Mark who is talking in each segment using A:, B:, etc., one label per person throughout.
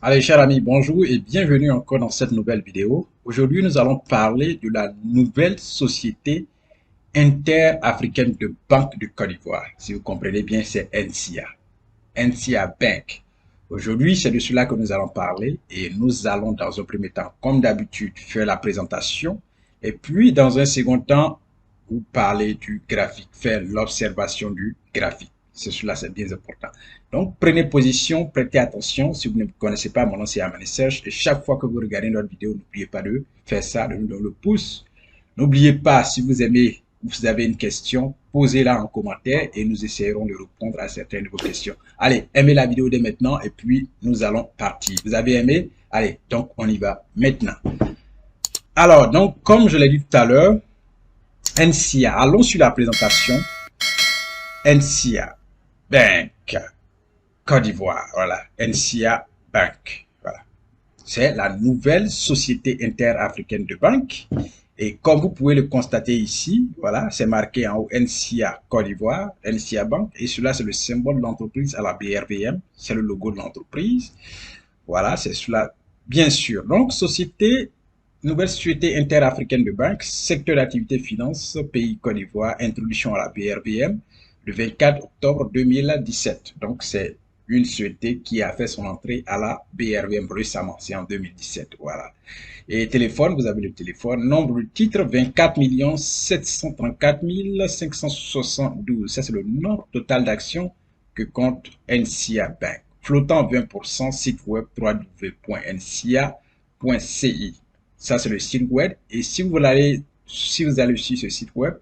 A: Allez, chers amis, bonjour et bienvenue encore dans cette nouvelle vidéo. Aujourd'hui, nous allons parler de la nouvelle société interafricaine de banque de Côte d'Ivoire. Si vous comprenez bien, c'est NCA. NCA Bank. Aujourd'hui, c'est de cela que nous allons parler et nous allons dans un premier temps, comme d'habitude, faire la présentation et puis dans un second temps, vous parler du graphique, faire l'observation du graphique. Cela, c'est bien important. Donc, prenez position, prêtez attention. Si vous ne me connaissez pas, mon nom c'est Amani Serge. Et chaque fois que vous regardez notre vidéo, n'oubliez pas de faire ça, de nous donner le pouce. N'oubliez pas, si vous aimez, vous avez une question, posez-la en commentaire et nous essayerons de répondre à certaines de vos questions. Allez, aimez la vidéo dès maintenant et puis nous allons partir. Vous avez aimé? Allez, donc on y va maintenant. Alors, donc, comme je l'ai dit tout à l'heure, NCA, allons sur la présentation. NCA Bank, Côte d'Ivoire, voilà, NCA Bank, voilà. C'est la nouvelle société interafricaine de banque. Et comme vous pouvez le constater ici, voilà, c'est marqué en haut NCA Côte d'Ivoire, NCA Bank. Et cela, c'est le symbole de l'entreprise à la BRVM. C'est le logo de l'entreprise. Voilà, c'est cela, bien sûr. Donc, nouvelle société interafricaine de banque, secteur d'activité finance, pays Côte d'Ivoire, introduction à la BRVM, le 24 octobre 2017. Donc, c'est une société qui a fait son entrée à la BRVM récemment, c'est en 2017, voilà. Et téléphone, vous avez le téléphone, nombre de titres, 24 734 572. Ça, c'est le nombre total d'actions que compte NCA Bank. Flottant 20%, site web www.ncia.ci. Ça, c'est le site web. Et si vous allez sur ce site web,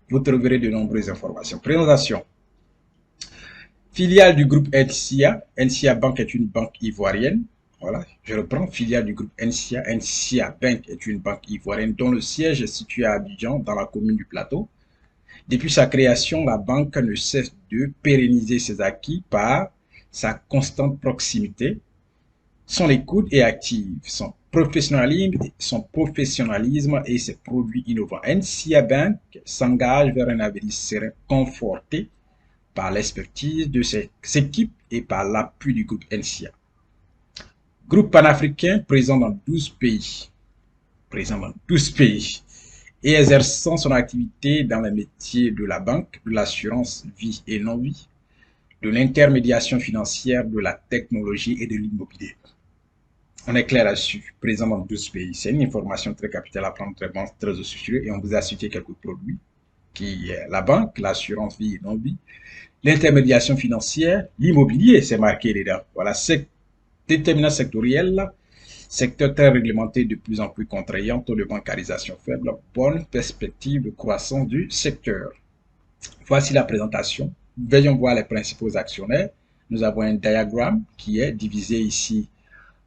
A: vous trouverez de nombreuses informations. Présentation. Filiale du groupe NCA. NCA Bank est une banque ivoirienne. Voilà, je reprends. Filiale du groupe NCA. NCA Bank est une banque ivoirienne dont le siège est situé à Abidjan, dans la commune du Plateau. Depuis sa création, la banque ne cesse de pérenniser ses acquis par sa constante proximité, son écoute est active, son professionnalisme et ses produits innovants. NCA Bank s'engage vers un avenir serein, conforté par l'expertise de ses équipes et par l'appui du groupe NCA. Groupe panafricain présent dans 12 pays. Et exerçant son activité dans les métiers de la banque, de l'assurance vie et non-vie, de l'intermédiation financière, de la technologie et de l'immobilier. On est clair là-dessus, présent dans 12 pays. C'est une information très capitale à prendre, très bon, très au sérieux, et on vous a cité quelques produits qui est la banque, l'assurance vie et non-vie, l'intermédiation financière, l'immobilier, c'est marqué dedans. Voilà, c'est déterminant sectoriel, secteur très réglementé de plus en plus contraignant, taux de bancarisation faible, bonne perspective de croissance du secteur. Voici la présentation. Veuillons voir les principaux actionnaires. Nous avons un diagramme qui est divisé ici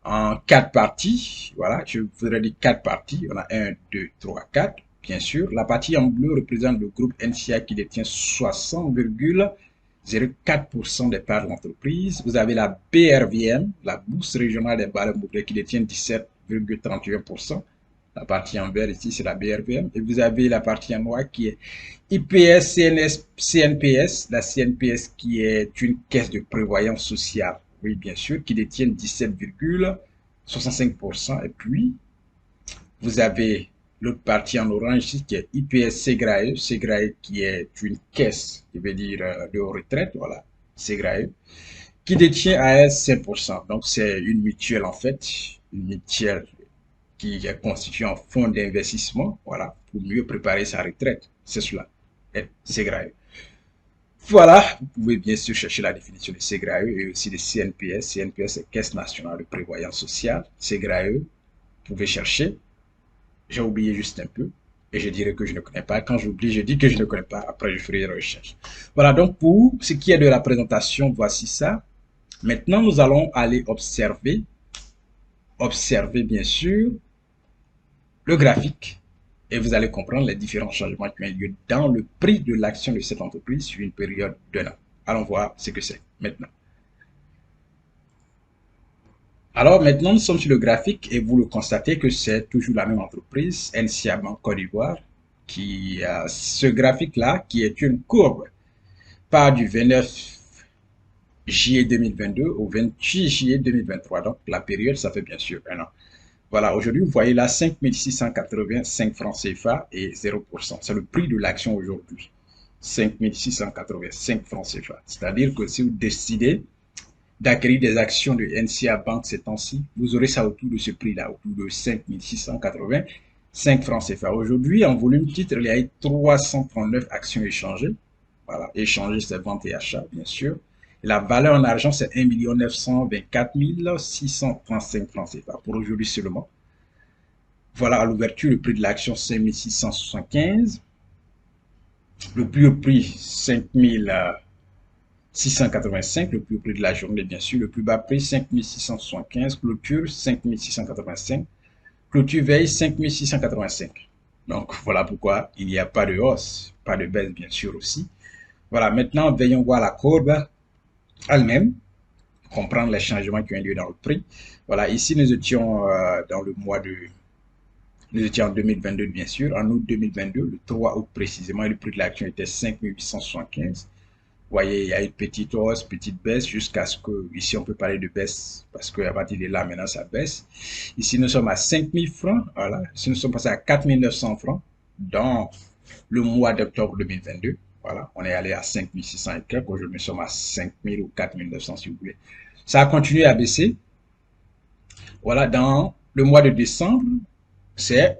A: en 4 parties. Voilà, je voudrais dire 4 parties. On a 1, 2, 3, 4. Bien sûr, la partie en bleu représente le groupe NCA qui détient 60,04% des parts de l'entreprise. Vous avez la BRVM, la Bourse régionale des valeurs mobilières, qui détient 17,31%. La partie en vert ici, c'est la BRVM. Et vous avez la partie en noir qui est IPS, CNPS. La CNPS qui est une caisse de prévoyance sociale. Oui, bien sûr, qui détient 17,65%. Et puis, vous avez l'autre partie en orange ici qui est IPS Segrae. Segrae qui est une caisse, je veux dire, de retraite. Voilà, Segrae. Qui détient à 5%. Donc, c'est une mutuelle en fait. Une mutuelle qui est constitué en fonds d'investissement, voilà, pour mieux préparer sa retraite. C'est cela. Segrae. Voilà, vous pouvez bien sûr chercher la définition de Segrae et aussi de CNPS. CNPS, c'est Caisse nationale de prévoyance sociale. Segrae, vous pouvez chercher. J'ai oublié juste un peu et je dirais que je ne connais pas. Quand j'oublie, je dis que je ne connais pas. Après, je ferai des recherches. Voilà, donc pour ce qui est de la présentation, voici ça. Maintenant, nous allons aller observer bien sûr le graphique et vous allez comprendre les différents changements qui ont eu lieu dans le prix de l'action de cette entreprise sur une période d'un an. Allons voir ce que c'est maintenant. Alors maintenant, nous sommes sur le graphique et vous le constatez que c'est toujours la même entreprise, NCA Bank Côte d'Ivoire, qui a ce graphique-là, qui est une courbe, part du 29 juillet 2022 au 28 juillet 2023. Donc, la période, ça fait bien sûr un an. Voilà, aujourd'hui, vous voyez là 5 685 francs CFA et 0%. C'est le prix de l'action aujourd'hui. 5 685 francs CFA. C'est-à-dire que si vous décidez d'acquérir des actions de NCA Bank ces temps-ci, vous aurez ça autour de ce prix-là, autour de 5 685 francs CFA. Aujourd'hui, en volume titre, il y a eu 339 actions échangées. Voilà, échanger, c'est vente et achat, bien sûr. Et la valeur en argent, c'est 1 924 635 francs CFA pour aujourd'hui seulement. Voilà, à l'ouverture, le prix de l'action, 5 675. Le plus haut prix, 5 685, le plus haut prix de la journée, bien sûr. Le plus bas prix, 5 675. Clôture, 5 685. Clôture veille, 5 685. Donc, voilà pourquoi il n'y a pas de hausse, pas de baisse, bien sûr, aussi. Voilà, maintenant, veillons voir la courbe elle-même, comprendre les changements qui ont eu lieu dans le prix. Voilà, ici, nous étions dans le mois de... Nous étions en 2022, bien sûr. En août 2022, le 3 août précisément, le prix de l'action était 5 875. Vous voyez, il y a une petite hausse, petite baisse, jusqu'à ce que, ici, on peut parler de baisse, parce qu'à partir de là, maintenant, ça baisse. Ici, nous sommes à 5 000 francs, voilà. Ici, nous sommes passés à 4 900 francs dans le mois d'octobre 2022. Voilà, on est allé à 5 600 et quelques. Aujourd'hui, nous sommes à 5 000 ou 4 900, si vous voulez. Ça a continué à baisser. Voilà, dans le mois de décembre, c'est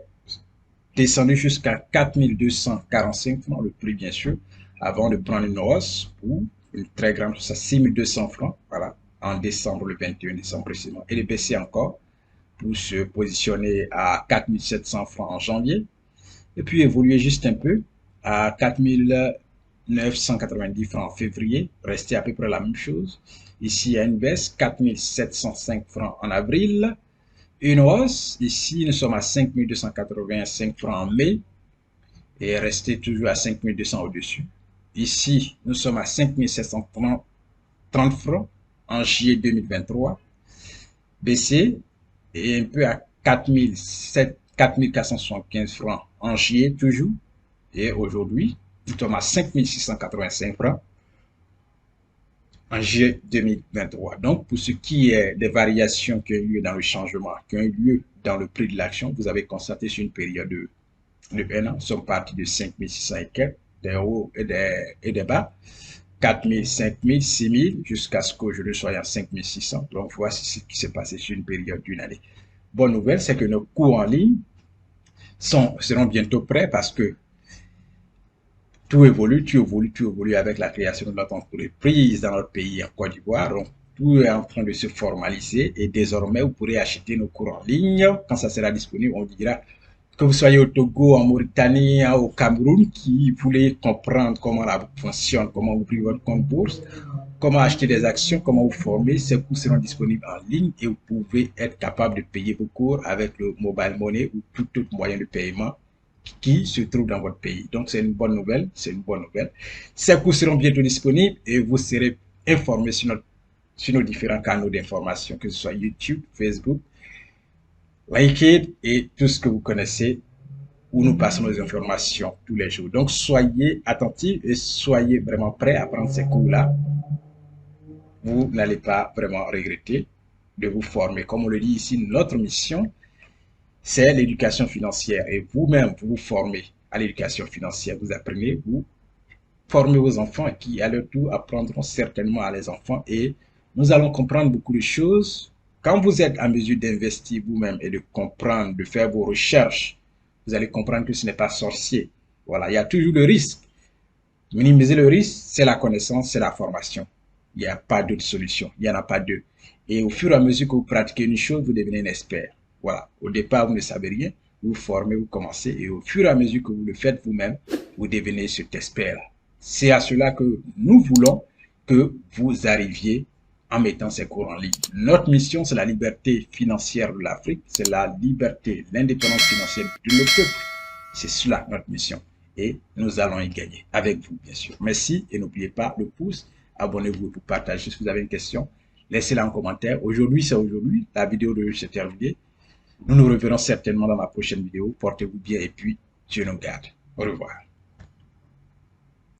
A: descendu jusqu'à 4 245 francs, le prix, bien sûr, avant de prendre une hausse pour une très grande hausse à 6 200 francs, voilà, en décembre, le 21 décembre précisément, et de baisser encore pour se positionner à 4 700 francs en janvier, et puis évoluer juste un peu à 4 990 francs en février, rester à peu près la même chose. Ici, il y a une baisse, 4 705 francs en avril, une hausse. Ici, nous sommes à 5 285 francs en mai et rester toujours à 5 200 au-dessus. Ici, nous sommes à 5 730 francs en juillet 2023, baissé et un peu à 4 475 francs en juillet toujours. Et aujourd'hui, nous sommes à 5 685 francs en juillet 2023. Donc, pour ce qui est des variations qui ont eu lieu dans le changement, qui ont eu lieu dans le prix de l'action, vous avez constaté sur une période de un an, nous sommes partis de 5 600 et quelques, des hauts et des bas, 4 000, 5 000, 6 000, jusqu'à ce qu'aujourd'hui soit à 5 600. Donc, voici ce qui s'est passé sur une période d'une année. Bonne nouvelle, c'est que nos cours en ligne seront bientôt prêts parce que tout évolue avec la création de notre entreprise dans notre pays en Côte d'Ivoire. Donc, tout est en train de se formaliser et désormais, vous pourrez acheter nos cours en ligne. Quand ça sera disponible, on dira que vous soyez au Togo, en Mauritanie, au Cameroun, qui voulez comprendre comment la bourse fonctionne, comment ouvrir votre compte bourse, comment acheter des actions, comment vous former, ces cours seront disponibles en ligne et vous pouvez être capable de payer vos cours avec le mobile money ou tout autre moyen de paiement qui se trouve dans votre pays. Donc, c'est une bonne nouvelle, c'est une bonne nouvelle. Ces cours seront bientôt disponibles et vous serez informés sur nos différents canaux d'information, que ce soit YouTube, Facebook, LinkedIn et tout ce que vous connaissez où nous passons nos informations tous les jours. Donc, soyez attentifs et soyez vraiment prêts à prendre ces cours-là. Vous n'allez pas vraiment regretter de vous former. Comme on le dit ici, notre mission, c'est l'éducation financière. Et vous-même, vous vous formez à l'éducation financière. Vous apprenez, vous formez vos enfants qui, à leur tour, apprendront certainement à les enfants. Et nous allons comprendre beaucoup de choses. Quand vous êtes en mesure d'investir vous-même et de comprendre, de faire vos recherches, vous allez comprendre que ce n'est pas sorcier. Voilà, il y a toujours le risque. Minimiser le risque, c'est la connaissance, c'est la formation. Il n'y a pas d'autre solution. Il n'y en a pas deux. Et au fur et à mesure que vous pratiquez une chose, vous devenez un expert. Voilà. Au départ, vous ne savez rien. Vous vous formez, vous commencez. Et au fur et à mesure que vous le faites vous-même, vous devenez cet expert. C'est à cela que nous voulons que vous arriviez en mettant ces cours en ligne. Notre mission, c'est la liberté financière de l'Afrique. C'est la liberté, l'indépendance financière de nos peuples. C'est cela notre mission. Et nous allons y gagner avec vous, bien sûr. Merci et n'oubliez pas le pouce. Abonnez-vous pour partager. Si vous avez une question, laissez-la en commentaire. Aujourd'hui, c'est aujourd'hui. La vidéo de s'est terminée. Nous nous reverrons certainement dans ma prochaine vidéo. Portez-vous bien et puis Dieu nous garde. Au revoir.